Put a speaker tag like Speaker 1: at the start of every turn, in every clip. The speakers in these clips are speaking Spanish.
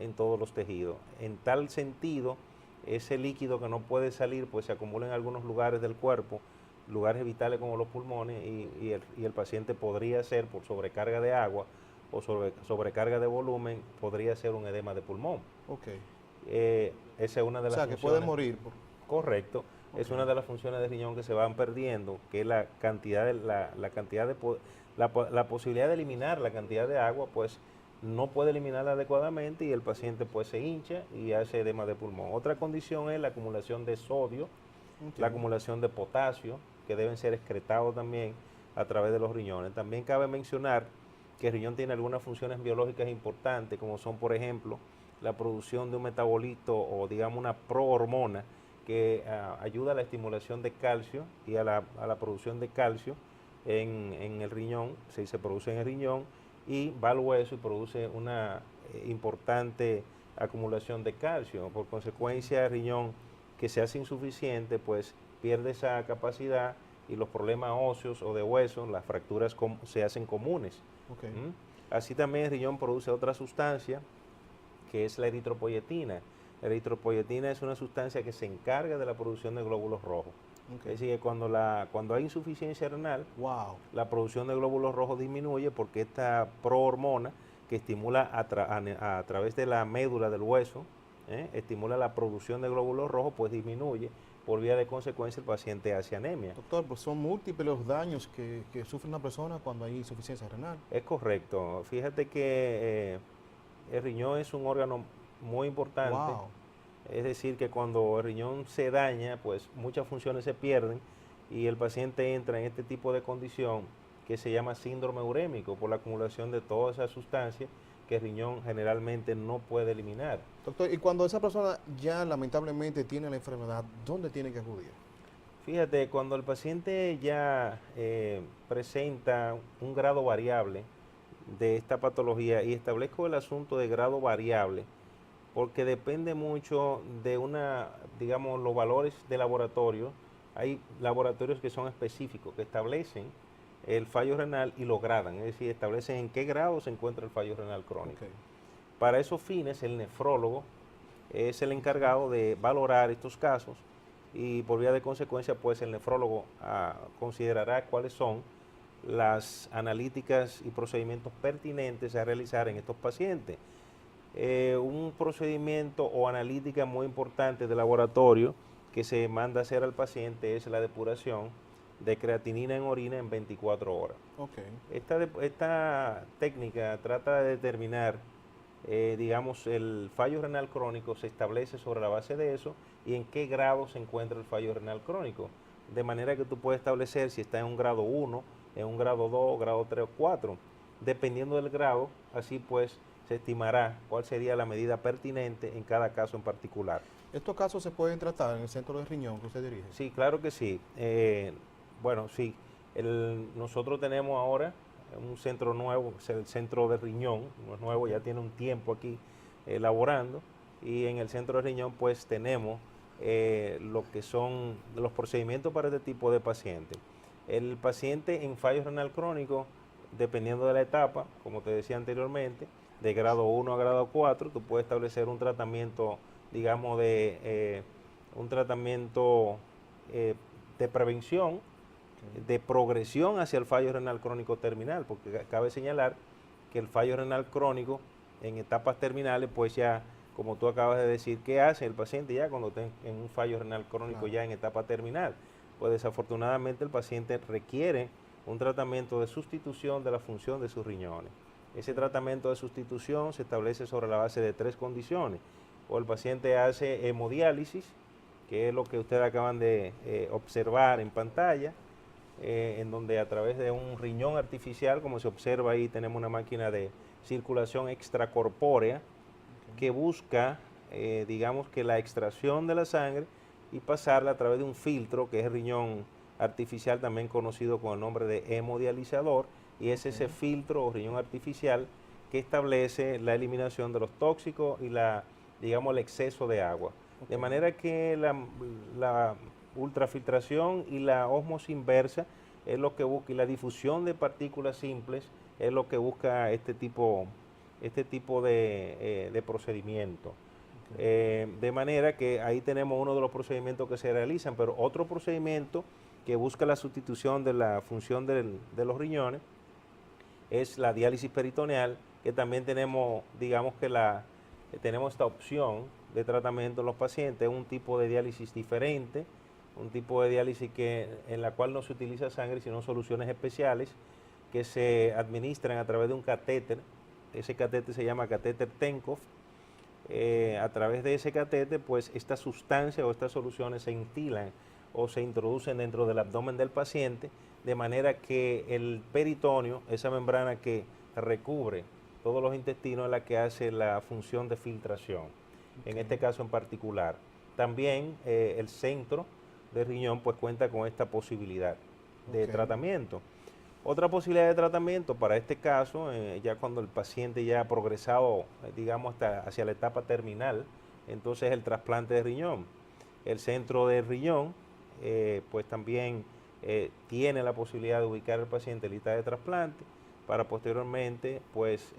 Speaker 1: en todos los tejidos. En tal sentido, ese líquido que no puede salir, pues se acumula en algunos lugares del cuerpo, lugares vitales como los pulmones, y el paciente podría ser, por sobrecarga de agua o sobrecarga de volumen, podría ser un edema de pulmón.
Speaker 2: Ok.
Speaker 1: Esa es una de
Speaker 2: O
Speaker 1: las
Speaker 2: sea, que puede
Speaker 1: funciones.
Speaker 2: morir.
Speaker 1: Correcto.
Speaker 2: Ok.
Speaker 1: Es una de las funciones del riñón que se van perdiendo, que es la cantidad de la cantidad de la posibilidad de eliminar la cantidad de agua, pues no puede eliminarla adecuadamente y el paciente pues se hincha y hace edema de pulmón. Otra condición es la acumulación de sodio, la
Speaker 2: Entiendo.
Speaker 1: acumulación de potasio, que deben ser excretados también a través de los riñones. También cabe mencionar que el riñón tiene algunas funciones biológicas importantes, como son, por ejemplo, la producción de un metabolito o digamos una prohormona que ayuda a la estimulación de calcio y a la producción de calcio en el riñón, se produce en el riñón y va al hueso y produce una importante acumulación de calcio. Por consecuencia, el riñón que se hace insuficiente, pues pierde esa capacidad y los problemas óseos o de hueso, las fracturas se hacen comunes.
Speaker 2: Ok.
Speaker 1: ¿Mm? Así también el riñón produce otra sustancia que es la eritropoyetina. La eritropoyetina es una sustancia que se encarga de la producción de glóbulos rojos.
Speaker 2: Okay.
Speaker 1: Es decir, que cuando hay insuficiencia renal,
Speaker 2: Wow.
Speaker 1: la producción de glóbulos rojos disminuye porque esta prohormona que estimula a través de la médula del hueso, estimula la producción de glóbulos rojos, pues disminuye. Por vía de consecuencia el paciente hace anemia.
Speaker 2: Doctor, pues son múltiples los daños que sufre una persona cuando hay insuficiencia renal.
Speaker 1: Es correcto. Fíjate que el riñón es un órgano muy importante.
Speaker 2: Wow.
Speaker 1: Es decir, que cuando el riñón se daña, pues muchas funciones se pierden y el paciente entra en este tipo de condición que se llama síndrome urémico por la acumulación de todas esas sustancias que el riñón generalmente no puede eliminar.
Speaker 2: Doctor, y cuando esa persona ya lamentablemente tiene la enfermedad, ¿dónde tiene que acudir?
Speaker 1: Fíjate, cuando el paciente ya presenta un grado variable de esta patología, y establezco el asunto de grado variable, porque depende mucho de digamos, los valores de laboratorio. Hay laboratorios que son específicos, que establecen el fallo renal y lo gradan, es decir, establecen en qué grado se encuentra el fallo renal crónico.
Speaker 2: Okay.
Speaker 1: Para esos fines, el nefrólogo es el encargado de valorar estos casos y por vía de consecuencia, pues el nefrólogo considerará cuáles son las analíticas y procedimientos pertinentes a realizar en estos pacientes. Un procedimiento o analítica muy importante de laboratorio que se manda a hacer al paciente es la depuración de creatinina en orina en 24 horas.
Speaker 2: Okay.
Speaker 1: Esta técnica trata de determinar, digamos, el fallo renal crónico se establece sobre la base de eso y en qué grado se encuentra el fallo renal crónico. De manera que tú puedes establecer si está en un grado 1, en un grado 2, grado 3 o 4. Dependiendo del grado, así pues se estimará cuál sería la medida pertinente en cada caso en particular.
Speaker 2: ¿Estos casos se pueden tratar en el centro de riñón que usted dirige?
Speaker 1: Sí, claro que sí. Bueno, sí, nosotros tenemos ahora un centro nuevo, es el centro de riñón, no es nuevo, ya tiene un tiempo aquí laborando, y en el centro de riñón pues tenemos lo que son los procedimientos para este tipo de pacientes. El paciente en fallo renal crónico, dependiendo de la etapa, como te decía anteriormente, de grado 1 a grado 4, tú puedes establecer un tratamiento, digamos, un tratamiento de prevención, de progresión hacia el fallo renal crónico terminal, porque cabe señalar que el fallo renal crónico en etapas terminales, pues ya, como tú acabas de decir, ¿qué hace el paciente ya cuando está en un fallo renal crónico ya en etapa terminal? Pues desafortunadamente el paciente requiere un tratamiento de sustitución de la función de sus riñones. Ese tratamiento de sustitución se establece sobre la base de 3 condiciones. O el paciente hace hemodiálisis, que es lo que ustedes acaban de observar en pantalla, en donde a través de un riñón artificial, como se observa ahí, tenemos una máquina de circulación extracorpórea que busca, digamos que la extracción de la sangre y pasarla a través de un filtro, que es el riñón artificial, también conocido con el nombre de hemodializador, y es ese filtro o riñón artificial que establece la eliminación de los tóxicos y digamos, el exceso de agua. De manera que la ultrafiltración y la ósmosis inversa es lo que busca, y la difusión de partículas simples es lo que busca este tipo este tipo de procedimiento. De manera que ahí tenemos uno de los procedimientos que se realizan, pero otro procedimiento que busca la sustitución de la función de los riñones es la diálisis peritoneal, que también tenemos, digamos que tenemos esta opción de tratamiento en los pacientes, un tipo de diálisis diferente, un tipo de diálisis en la cual no se utiliza sangre, sino soluciones especiales que se administran a través de un catéter. Ese catéter se llama catéter Tenkov. A través de ese catéter, pues esta sustancia o estas soluciones se instilan o se introducen dentro del abdomen del paciente, de manera que el peritoneo, esa membrana que recubre todos los intestinos, es la que hace la función de filtración, en este caso en particular. También el centro de riñón pues cuenta con esta posibilidad de tratamiento. Otra posibilidad de tratamiento para este caso, ya cuando el paciente ya ha progresado, digamos, hacia la etapa terminal, entonces el trasplante de riñón. El centro de riñón, pues también tiene la posibilidad de ubicar al paciente en lista de trasplante para posteriormente, pues,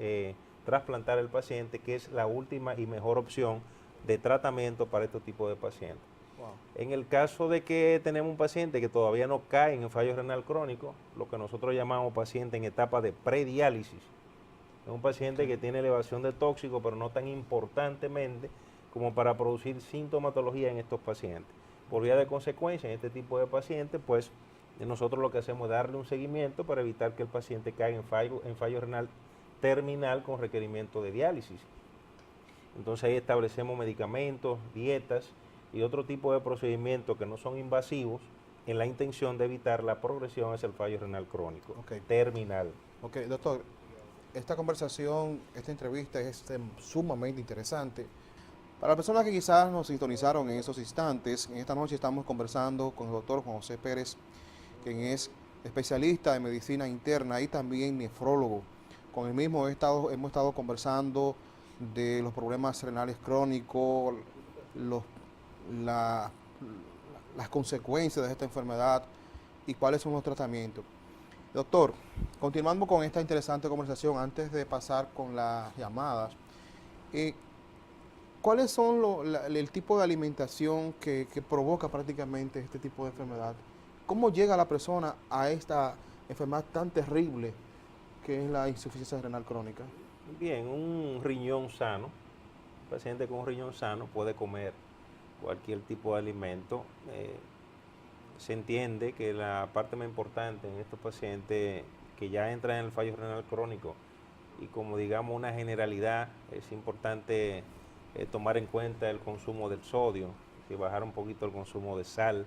Speaker 1: trasplantar al paciente, que es la última y mejor opción de tratamiento para este tipo de pacientes. Wow. En el caso de que tenemos un paciente que todavía no cae en el fallo renal crónico, lo que nosotros llamamos paciente en etapa de prediálisis, es un paciente que tiene elevación de tóxico, pero no tan importantemente como para producir sintomatología en estos pacientes. Por vía de consecuencia, en este tipo de pacientes, pues nosotros lo que hacemos es darle un seguimiento para evitar que el paciente caiga en fallo renal terminal con requerimiento de diálisis. Entonces ahí establecemos medicamentos, dietas y otro tipo de procedimientos que no son invasivos en la intención de evitar la progresión hacia el fallo renal crónico terminal.
Speaker 2: Ok, doctor, esta conversación, esta entrevista es sumamente interesante. Para las personas que quizás nos sintonizaron en esos instantes, en esta noche estamos conversando con el doctor Juan José Pérez, quien es especialista en medicina interna y también nefrólogo. Con el mismo hemos estado conversando de los problemas renales crónicos, las consecuencias de esta enfermedad y cuáles son los tratamientos. Doctor, continuando con esta interesante conversación, antes de pasar con las llamadas, ¿cuáles son el tipo de alimentación que provoca prácticamente este tipo de enfermedad? ¿Cómo llega la persona a esta enfermedad tan terrible que es la insuficiencia renal crónica?
Speaker 1: Bien, un riñón sano, un paciente con un riñón sano puede comer cualquier tipo de alimento. Se entiende que la parte más importante en estos pacientes que ya entran en el fallo renal crónico y como digamos una generalidad, es importante tomar en cuenta el consumo del sodio, y bajar un poquito el consumo de sal,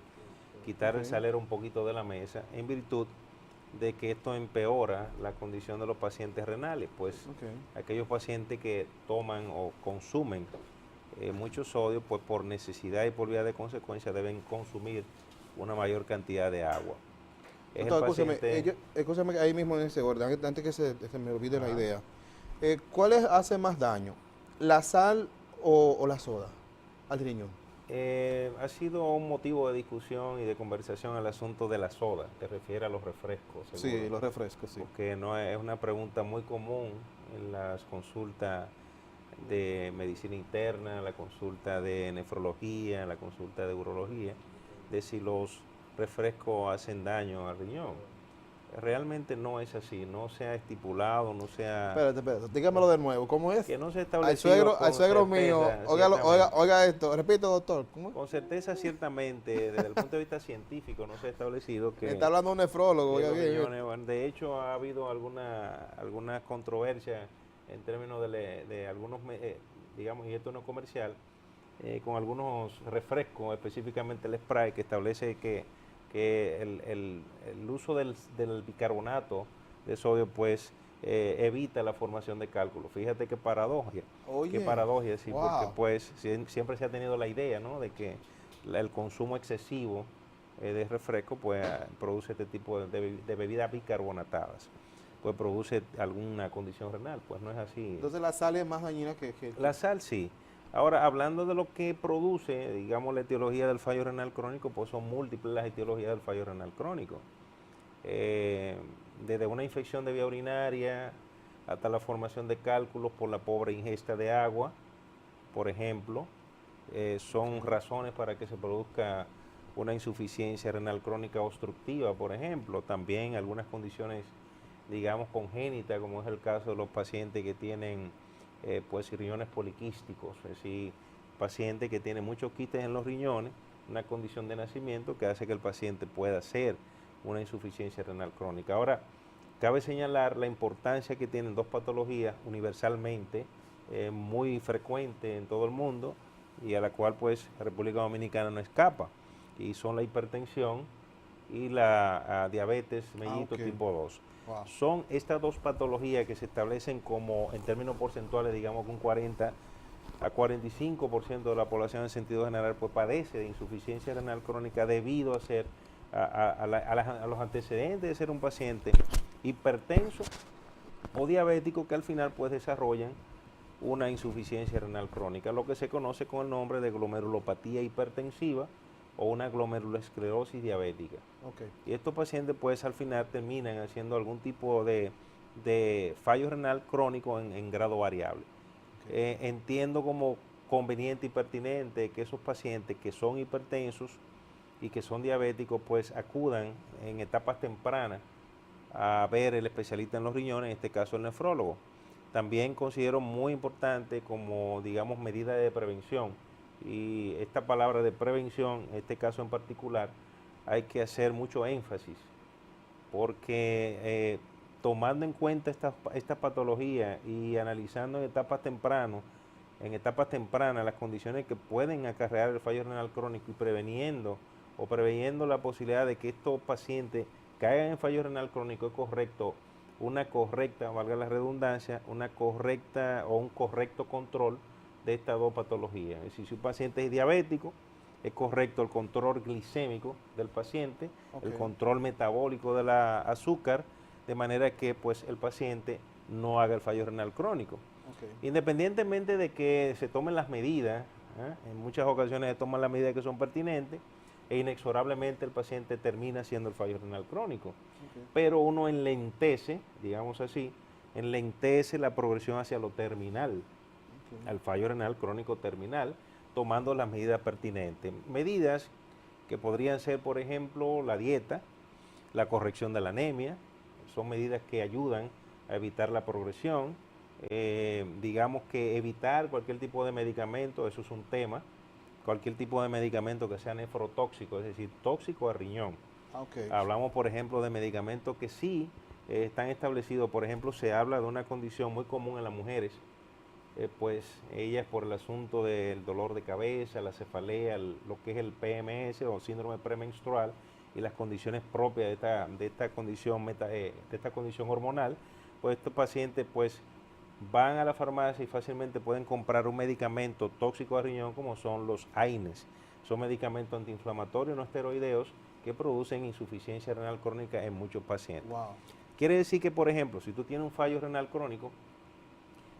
Speaker 1: quitar el salero un poquito de la mesa, en virtud de que esto empeora la condición de los pacientes renales, pues aquellos pacientes que toman o consumen mucho sodio, pues por necesidad y por vía de consecuencia deben consumir una mayor cantidad de agua.
Speaker 2: Doctor, escúchame ahí mismo en ese orden, antes que se me olvide la idea. ¿Cuál hace más daño, la sal o la soda al riñón?
Speaker 1: Ha sido un motivo de discusión y de conversación el asunto de la soda, te refiere a los refrescos.
Speaker 2: Seguro. Sí, los refrescos, sí.
Speaker 1: Porque no es una pregunta muy común en las consultas de medicina interna, la consulta de nefrología, la consulta de urología, de si los refrescos hacen daño al riñón. Realmente no es así, no se ha estipulado, no se ha...
Speaker 2: Espérate, dígamelo de nuevo, ¿cómo es?
Speaker 1: Que no se ha establecido
Speaker 2: al suegro mío, oiga esto, repito, doctor. ¿Cómo?
Speaker 1: Con certeza, ciertamente, desde el punto de vista científico, no se ha establecido que...
Speaker 2: Está hablando un nefrólogo, oiga
Speaker 1: bien. De hecho, ha habido alguna controversia en términos de algunos, digamos, y esto no es comercial, con algunos refrescos, específicamente el Sprite, que establece que el uso del bicarbonato de sodio pues evita la formación de cálculos. Fíjate qué paradoja. Qué paradoja, sí, porque pues siempre se ha tenido la idea, ¿no?, de que el consumo excesivo de refresco pues produce este tipo de bebidas bicarbonatadas, pues produce alguna condición renal, pues no es así.
Speaker 2: Entonces la sal es más dañina que...
Speaker 1: La sal sí. Ahora, hablando de lo que produce, digamos, la etiología del fallo renal crónico, pues son múltiples las etiologías del fallo renal crónico. Desde una infección de vía urinaria, hasta la formación de cálculos por la pobre ingesta de agua, por ejemplo, son razones para que se produzca una insuficiencia renal crónica obstructiva, por ejemplo. También algunas condiciones, digamos, congénitas, como es el caso de los pacientes que tienen pues riñones poliquísticos, es decir, paciente que tiene muchos quistes en los riñones, una condición de nacimiento que hace que el paciente pueda hacer una insuficiencia renal crónica. Ahora, cabe señalar la importancia que tienen dos patologías universalmente muy frecuentes en todo el mundo y a la cual pues República Dominicana no escapa, y son la hipertensión y la diabetes mellito tipo 2.
Speaker 2: Wow.
Speaker 1: Son estas dos patologías que se establecen como, en términos porcentuales, digamos que un 40 a 45% de la población en sentido general pues padece de insuficiencia renal crónica debido a los antecedentes de ser un paciente hipertenso o diabético que al final pues desarrollan una insuficiencia renal crónica, lo que se conoce con el nombre de glomerulopatía hipertensiva o una glomerulosclerosis diabética.
Speaker 2: Okay.
Speaker 1: Y estos pacientes pues al final terminan haciendo algún tipo de fallo renal crónico en grado variable. Okay. Entiendo como conveniente y pertinente que esos pacientes que son hipertensos y que son diabéticos pues acudan en etapas tempranas a ver el especialista en los riñones, en este caso el nefrólogo. También considero muy importante como, digamos, medida de prevención, y esta palabra de prevención, en este caso en particular, hay que hacer mucho énfasis, porque tomando en cuenta esta patología y analizando en etapas tempranas las condiciones que pueden acarrear el fallo renal crónico y preveniendo la posibilidad de que estos pacientes caigan en fallo renal crónico, es correcto una correcta, valga la redundancia, una correcta o un correcto control de estas dos patologías. Es decir, si un paciente es diabético, es correcto el control glicémico del paciente, okay, el control metabólico de la azúcar, de manera que pues el paciente no haga el fallo renal crónico. Okay. Independientemente de que se tomen las medidas, en muchas ocasiones se toman las medidas que son pertinentes, e inexorablemente el paciente termina haciendo el fallo renal crónico. Okay. Pero uno enlentece, digamos así, enlentece la progresión hacia lo terminal, okay, al fallo renal crónico terminal, tomando las medidas pertinentes. Medidas que podrían ser, por ejemplo, la dieta, la corrección de la anemia, son medidas que ayudan a evitar la progresión. Digamos que evitar cualquier tipo de medicamento, eso es un tema. Cualquier tipo de medicamento que sea nefrotóxico, es decir, tóxico a riñón. Okay. Hablamos, por ejemplo, de medicamentos que sí están establecidos. Por ejemplo, se habla de una condición muy común en las mujeres, pues ellas por el asunto del dolor de cabeza, la cefalea, lo que es el PMS o síndrome premenstrual y las condiciones propias de esta condición hormonal, pues estos pacientes pues van a la farmacia y fácilmente pueden comprar un medicamento tóxico a riñón como son los AINES. Son medicamentos antiinflamatorios no esteroideos que producen insuficiencia renal crónica en muchos pacientes. Wow. Quiere decir que, por ejemplo, si tú tienes un fallo renal crónico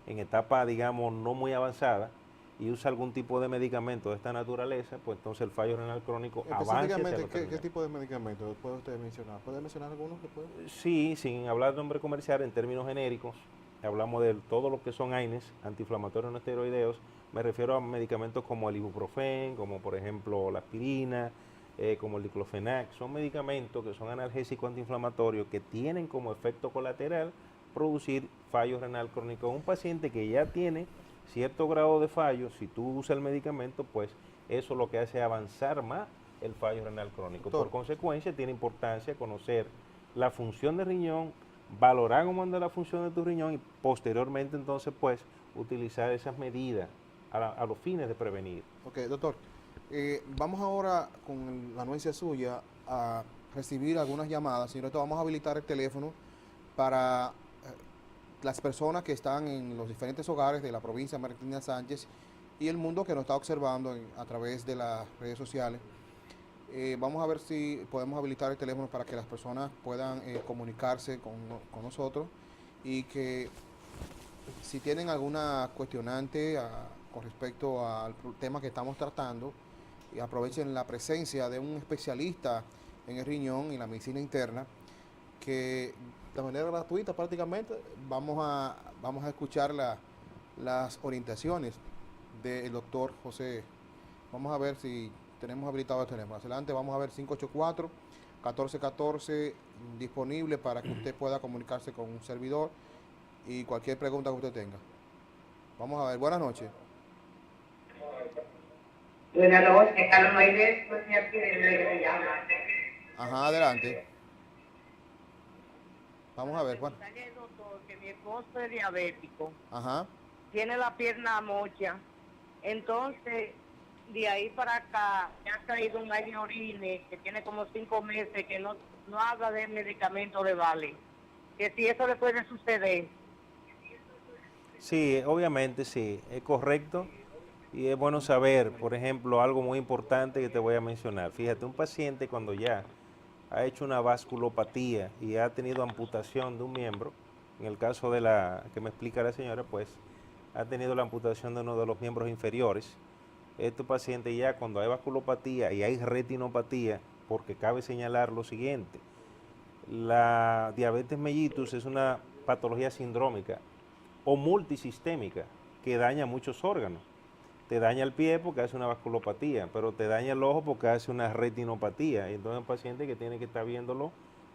Speaker 1: en etapa, digamos, no muy avanzada y usa algún tipo de medicamento de esta naturaleza, pues entonces el fallo renal crónico avanza.
Speaker 2: Específicamente, ¿qué tipo de medicamentos puede usted mencionar? ¿Puede mencionar algunos que puede?
Speaker 1: Sí, sin hablar de nombre comercial, en términos genéricos, hablamos de todo lo que son AINES, antiinflamatorios no esteroideos. Me refiero a medicamentos como el ibuprofén, como por ejemplo la aspirina, como el diclofenac. Son medicamentos que son analgésicos antiinflamatorios que tienen como efecto colateral producir fallo renal crónico. Un paciente que ya tiene cierto grado de fallo, si tú usas el medicamento, pues eso lo que hace es avanzar más el fallo renal crónico. Doctor, por consecuencia, tiene importancia conocer la función del riñón, valorar cómo anda la función de tu riñón y posteriormente entonces pues utilizar esas medidas a los fines de prevenir.
Speaker 2: Ok, doctor, vamos ahora con la anuencia suya a recibir algunas llamadas. Señor, vamos a habilitar el teléfono para las personas que están en los diferentes hogares de la provincia de Martina Sánchez y el mundo que nos está observando a través de las redes sociales. Vamos a ver si podemos habilitar el teléfono para que las personas puedan comunicarse con nosotros y que si tienen alguna cuestionante con respecto al tema que estamos tratando, y aprovechen la presencia de un especialista en el riñón y la medicina interna que de manera gratuita prácticamente. Vamos a escuchar las orientaciones del doctor José. Vamos a ver si tenemos habilitado el teléfono. Adelante, vamos a ver 584-1414 disponible para que usted pueda comunicarse con un servidor y cualquier pregunta que usted tenga. Vamos a ver, buenas noches.
Speaker 3: Buenas noches, Carlos Maide, pues mi aquí de llama.
Speaker 2: Ajá, adelante. Vamos a ver, Juan.
Speaker 3: Preguntarle al doctor que mi esposo es diabético,
Speaker 2: Ajá.
Speaker 3: tiene la pierna mocha, entonces de ahí para acá me ha caído un año orine que tiene como 5 meses que no habla de medicamento de Vale, que si eso le puede suceder.
Speaker 1: Sí, obviamente sí, es correcto y es bueno saber, por ejemplo, algo muy importante que te voy a mencionar. Fíjate, un paciente cuando ya ha hecho una vasculopatía y ha tenido amputación de un miembro, en el caso de la que me explica la señora, pues ha tenido la amputación de uno de los miembros inferiores. Este paciente ya cuando hay vasculopatía y hay retinopatía, porque cabe señalar lo siguiente, la diabetes mellitus es una patología sindrómica o multisistémica que daña muchos órganos. Te daña el pie porque hace una vasculopatía, pero te daña el ojo porque hace una retinopatía. Y entonces un paciente que tiene que estar viéndolo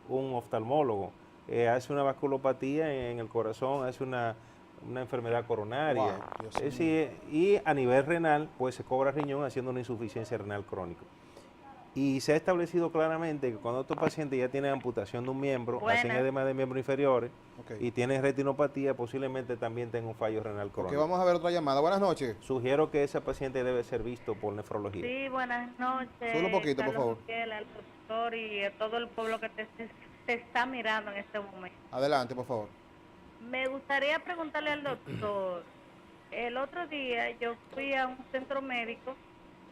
Speaker 1: un oftalmólogo. Hace una vasculopatía en el corazón, hace una enfermedad coronaria.
Speaker 2: Wow, Dios
Speaker 1: Es decir, y a nivel renal, pues se cobra riñón haciendo una insuficiencia renal crónica. Y se ha establecido claramente que cuando estos pacientes ya tienen amputación de un miembro, hacen edema de miembros inferiores y tienen retinopatía, posiblemente también tengan un fallo renal crónico.
Speaker 2: Ok, vamos a ver otra llamada. Buenas noches.
Speaker 1: Sugiero que ese paciente debe ser visto por nefrología.
Speaker 4: Sí, buenas noches.
Speaker 2: Solo un poquito, por favor.
Speaker 4: Miguel, al doctor y a todo el pueblo que te está mirando en este momento.
Speaker 2: Adelante, por favor.
Speaker 4: Me gustaría preguntarle al doctor, el otro día yo fui a un centro médico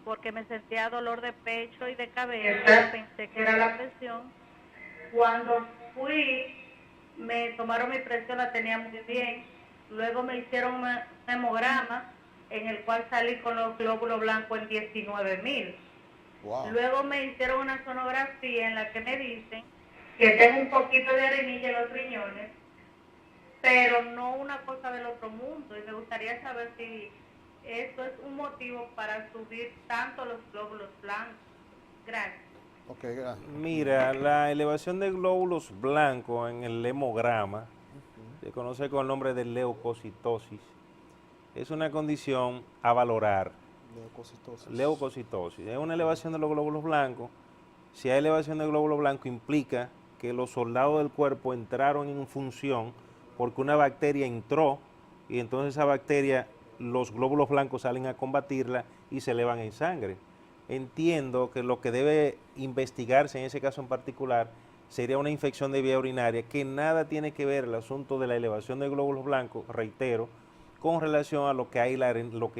Speaker 4: porque me sentía dolor de pecho y de cabeza, pensé que era la presión. Cuando fui, me tomaron mi presión, la tenía muy bien. Luego me hicieron un hemograma en el cual salí con los glóbulos blancos en 19,000.
Speaker 2: Wow.
Speaker 4: Luego me hicieron una sonografía en la que me dicen que tengo un poquito de arenilla en los riñones, pero no una cosa del otro mundo. Y me gustaría saber si esto es un motivo para subir tanto los glóbulos blancos. Gracias.
Speaker 2: Ok, gracias.
Speaker 1: Mira, la elevación de glóbulos blancos en el hemograma, se conoce con el nombre de leucocitosis, es una condición a valorar.
Speaker 2: Leucocitosis.
Speaker 1: Leucocitosis es una elevación de los glóbulos blancos. Si hay elevación de glóbulos blancos implica que los soldados del cuerpo entraron en función porque una bacteria entró y entonces esa bacteria, los glóbulos blancos salen a combatirla y se elevan en sangre. Entiendo que lo que debe investigarse en ese caso en particular sería una infección de vía urinaria que nada tiene que ver el asunto de la elevación de glóbulos blancos, reitero, con relación a lo que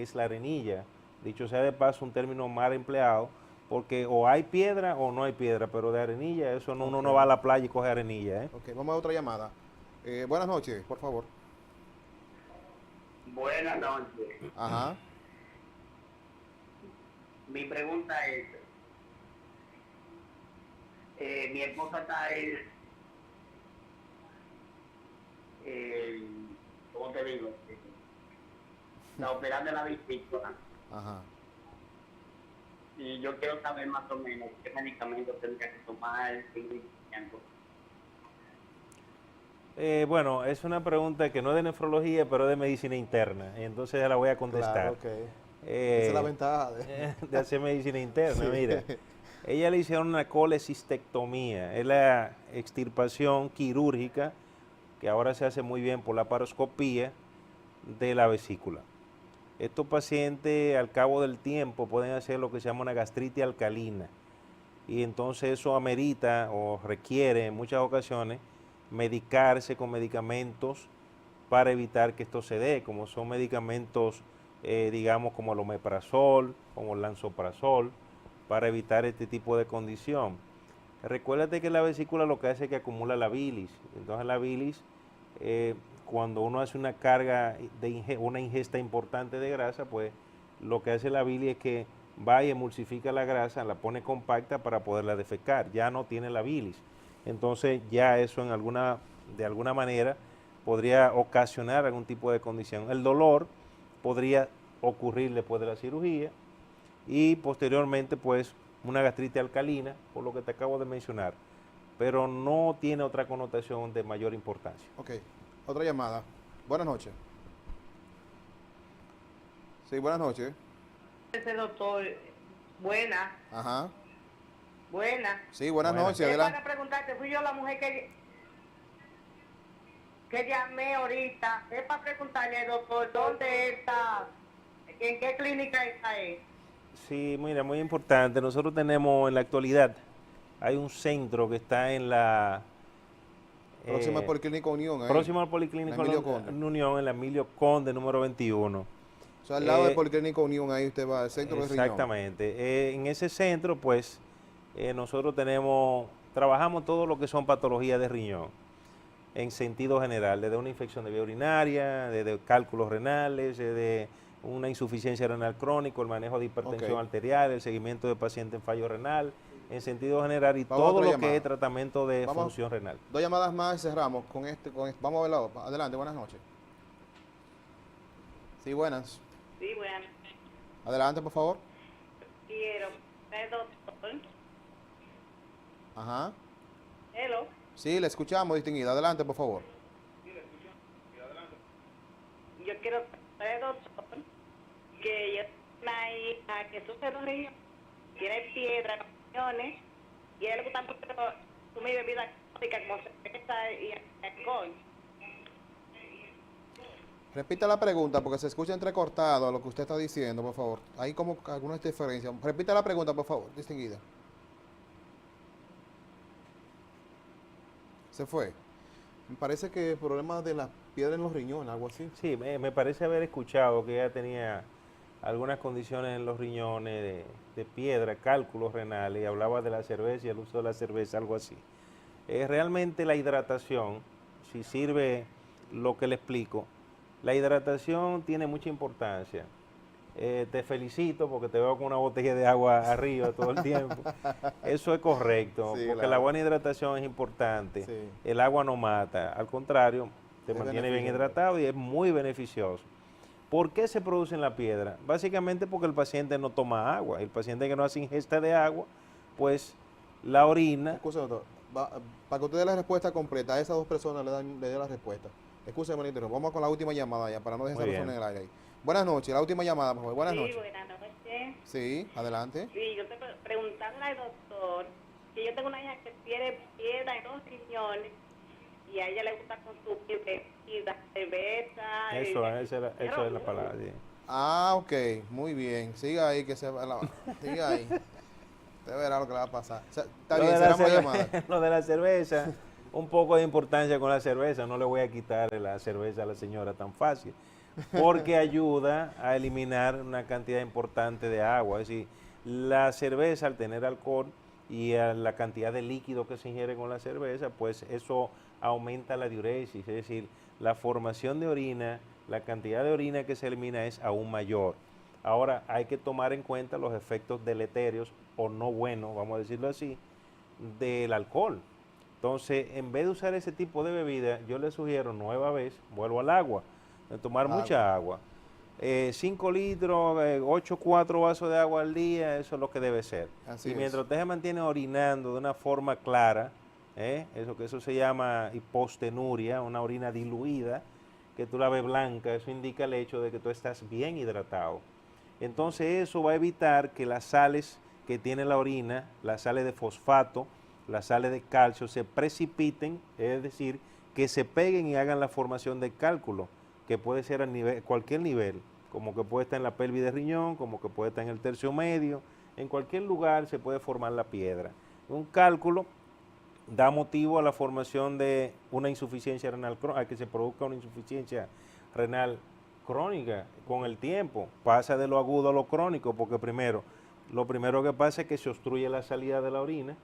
Speaker 1: es la arenilla. Dicho sea de paso, un término mal empleado, porque o hay piedra o no hay piedra, pero de arenilla, eso no, uno no va a la playa y coge arenilla.
Speaker 2: Ok, vamos a otra llamada. Buenas noches, por favor.
Speaker 3: Buenas noches.
Speaker 2: Ajá.
Speaker 3: Mi pregunta es, mi esposa está ¿cómo te digo? Está operando la vesícula
Speaker 2: Ajá.
Speaker 3: y yo quiero saber más o menos qué medicamentos tendría que tomar, qué tiempo.
Speaker 1: Bueno, es una pregunta que no es de nefrología, pero es de medicina interna, entonces ya la voy a contestar.
Speaker 2: Claro, ok. Esa es la ventaja
Speaker 1: de hacer medicina interna.
Speaker 2: Sí.
Speaker 1: Mira, ella le hicieron una colecistectomía, es la extirpación quirúrgica que ahora se hace muy bien por la paroscopía de la vesícula. Estos pacientes al cabo del tiempo pueden hacer lo que se llama una gastritis alcalina y entonces eso amerita o requiere en muchas ocasiones medicarse con medicamentos para evitar que esto se dé, como son medicamentos digamos como el omeprazol, como el lansoprazol, para evitar este tipo de condición. Recuérdate que la vesícula lo que hace es que acumula la bilis, entonces la bilis, cuando uno hace una carga, una ingesta importante de grasa, pues lo que hace la bilis es que va y emulsifica la grasa, la pone compacta para poderla defecar, ya no tiene la bilis. Entonces ya eso en alguna de alguna manera podría ocasionar algún tipo de condición. El dolor podría ocurrir después de la cirugía y posteriormente pues una gastritis alcalina, por lo que te acabo de mencionar, pero no tiene otra connotación de mayor importancia.
Speaker 2: Ok, otra llamada. Buenas noches. Sí, buenas noches.
Speaker 3: Ese doctor, buena,
Speaker 2: Ajá.
Speaker 3: buena.
Speaker 2: Sí, buenas
Speaker 1: Buenas.
Speaker 2: noches,
Speaker 3: Es
Speaker 2: adelante.
Speaker 3: para preguntarte, fui yo la mujer que llamé ahorita. Es para preguntarle al doctor, ¿dónde está? ¿En qué clínica está él?
Speaker 1: Sí, mira, muy importante. Nosotros tenemos en la actualidad, hay un centro que está en la
Speaker 2: Próxima Policlínica Unión, ahí.
Speaker 1: próximo al Policlínico
Speaker 2: La Emilio Conde.
Speaker 1: Unión, en la Emilio Conde, número 21.
Speaker 2: O sea, al lado de
Speaker 1: Eh,
Speaker 2: Policlínica Unión, ahí usted va, el centro de riñón.
Speaker 1: Exactamente. En ese centro, pues, nosotros trabajamos todo lo que son patologías de riñón, en sentido general, desde una infección de vía urinaria, desde cálculos renales, desde una insuficiencia renal crónica, el manejo de hipertensión
Speaker 2: Ok.
Speaker 1: arterial, el seguimiento de pacientes en fallo renal, en sentido general, y
Speaker 2: Vamos a
Speaker 1: todo
Speaker 2: otra
Speaker 1: lo
Speaker 2: llamada.
Speaker 1: que es tratamiento de
Speaker 2: Vamos.
Speaker 1: función renal.
Speaker 2: 2 llamadas más y cerramos con este. Vamos a verla. Adelante, buenas noches. Sí, buenas.
Speaker 4: Sí, bueno,
Speaker 2: Adelante, por favor.
Speaker 4: quiero, doctor.
Speaker 2: Ajá.
Speaker 4: Hello.
Speaker 2: Sí, le escuchamos, distinguida. Adelante, por favor.
Speaker 4: Yo quiero saber, doctor, que yo tengo una hija que sufre de los riñones, tiene piedra en los riñones, y a él le gusta mucho consumir bebidas alcohólicas como cerveza y alcohol.
Speaker 2: Repita la pregunta porque se escucha entrecortado lo que usted está diciendo, por favor. Hay como algunas diferencias. Repita la pregunta, por favor, distinguida. Se fue. Me parece que el problema de la piedra en los riñones, algo así.
Speaker 1: Sí, me parece haber escuchado que ella tenía algunas condiciones en los riñones de piedra, cálculos renales, y hablaba de la cerveza y el uso de la cerveza, algo así. Realmente la hidratación, si sirve lo que le explico, la hidratación tiene mucha importancia. Te felicito porque te veo con una botella de agua arriba todo el tiempo. Eso es correcto,
Speaker 2: Sí,
Speaker 1: porque
Speaker 2: claro.
Speaker 1: la buena hidratación es importante.
Speaker 2: Sí.
Speaker 1: El agua no mata, al contrario, te
Speaker 2: Es
Speaker 1: mantiene bien
Speaker 2: beneficioso.
Speaker 1: hidratado y es muy beneficioso. ¿Por qué se produce en la piedra? Básicamente porque el paciente no toma agua. El paciente que no hace ingesta de agua, pues la orina.
Speaker 2: Excusa, doctor. Para que usted dé la respuesta completa, a esas dos personas le dé la respuesta. Escúcheme, Manitero. Vamos con la última llamada ya, para no dejar
Speaker 1: Muy
Speaker 2: esa persona
Speaker 1: bien.
Speaker 2: en el aire ahí. Buenas noches, la última llamada, por favor. Buenas
Speaker 4: Sí,
Speaker 2: noches.
Speaker 4: buenas noches.
Speaker 2: Sí, adelante.
Speaker 4: Sí, yo te preguntarle al doctor que yo tengo una hija que tiene piedra en los riñones y a ella le gusta consumir bebidas, cerveza.
Speaker 1: Eso es la palabra. Sí.
Speaker 2: Ah, ok, muy bien. Siga ahí, que se va siga ahí. Usted verá lo que le va a pasar. O sea, está
Speaker 1: Lo
Speaker 2: bien,
Speaker 1: de la
Speaker 2: cerramos la
Speaker 1: cerve-
Speaker 2: llamada.
Speaker 1: Lo de la cerveza, un poco de importancia con la cerveza. No le voy a quitar la cerveza a la señora tan fácil, porque ayuda a eliminar una cantidad importante de agua. Es decir, la cerveza, al tener alcohol y a la cantidad de líquido que se ingiere con la cerveza, pues eso aumenta la diuresis, es decir, la formación de orina, la cantidad de orina que se elimina es aún mayor. Ahora hay que tomar en cuenta los efectos deleterios o no buenos, vamos a decirlo así, del alcohol. Entonces, en vez de usar ese tipo de bebida, yo le sugiero nueva vez, vuelvo al agua, de tomar
Speaker 2: Agua.
Speaker 1: mucha agua. 5 litros, 4 vasos de agua al día, eso es lo que debe ser.
Speaker 2: Así
Speaker 1: Y mientras
Speaker 2: es.
Speaker 1: usted se mantiene orinando de una forma clara, eso se llama hipostenuria, una orina diluida, que tú la ves blanca, eso indica el hecho de que tú estás bien hidratado. Entonces eso va a evitar que las sales que tiene la orina, las sales de fosfato, las sales de calcio, se precipiten, es decir, que se peguen y hagan la formación de cálculo, que puede ser a cualquier nivel, como que puede estar en la pelvis de riñón, como que puede estar en el tercio medio, en cualquier lugar se puede formar la piedra. Un cálculo da motivo a la formación de una insuficiencia renal crónica, a que se produzca una insuficiencia renal crónica con el tiempo. Pasa de lo agudo a lo crónico, porque lo primero que pasa es que se obstruye la salida de la orina,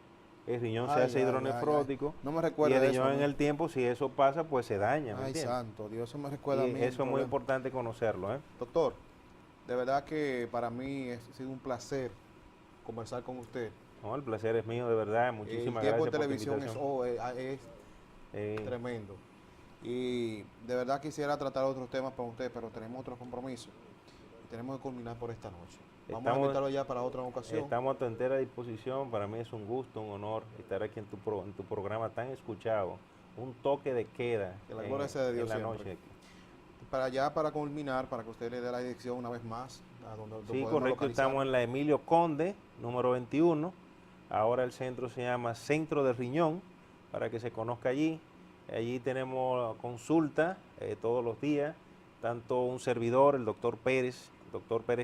Speaker 1: el riñón se
Speaker 2: Ay,
Speaker 1: hace
Speaker 2: ay,
Speaker 1: hidronefrótico,
Speaker 2: ay. No me
Speaker 1: y
Speaker 2: recuerda
Speaker 1: el
Speaker 2: de
Speaker 1: riñón
Speaker 2: eso,
Speaker 1: en
Speaker 2: ¿no?
Speaker 1: el tiempo, si eso pasa, pues se daña. ¿me
Speaker 2: Ay,
Speaker 1: entiendes?
Speaker 2: santo, Dios, eso me recuerda a
Speaker 1: Y
Speaker 2: mí.
Speaker 1: eso es muy
Speaker 2: problema.
Speaker 1: importante conocerlo.
Speaker 2: Doctor, de verdad que para mí ha sido un placer conversar con usted.
Speaker 1: No, el placer es mío, de verdad. Muchísimas
Speaker 2: El tiempo
Speaker 1: gracias
Speaker 2: en televisión
Speaker 1: por tu invitación.
Speaker 2: es Tremendo. Y de verdad quisiera tratar otros temas con usted, pero tenemos otros compromisos. Y tenemos que culminar por esta noche. Vamos a invitarlo ya para otra ocasión.
Speaker 1: Estamos a tu entera disposición. Para mí es un gusto, un honor estar aquí en tu programa tan escuchado. Un toque de queda
Speaker 2: Que la gloria sea de Dios
Speaker 1: en la
Speaker 2: siempre.
Speaker 1: noche aquí.
Speaker 2: Para culminar, para que usted le dé la dirección una vez más. A donde lo
Speaker 1: Sí,
Speaker 2: podemos
Speaker 1: correcto.
Speaker 2: localizar.
Speaker 1: Estamos en la Emilio Conde, número 21. Ahora el centro se llama Centro de Riñón, para que se conozca allí. Allí tenemos consulta todos los días, tanto un servidor, el doctor Pérez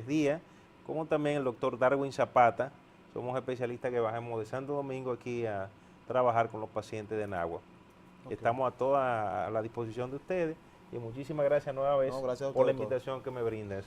Speaker 1: Díaz, como también el doctor Darwin Zapata. Somos especialistas que bajamos de Santo Domingo aquí a trabajar con los pacientes de Nagua.
Speaker 2: Ok.
Speaker 1: Estamos a la disposición de ustedes y muchísimas gracias nueva vez
Speaker 2: No, gracias a
Speaker 1: por la
Speaker 2: usted, doctor.
Speaker 1: invitación que me brindas.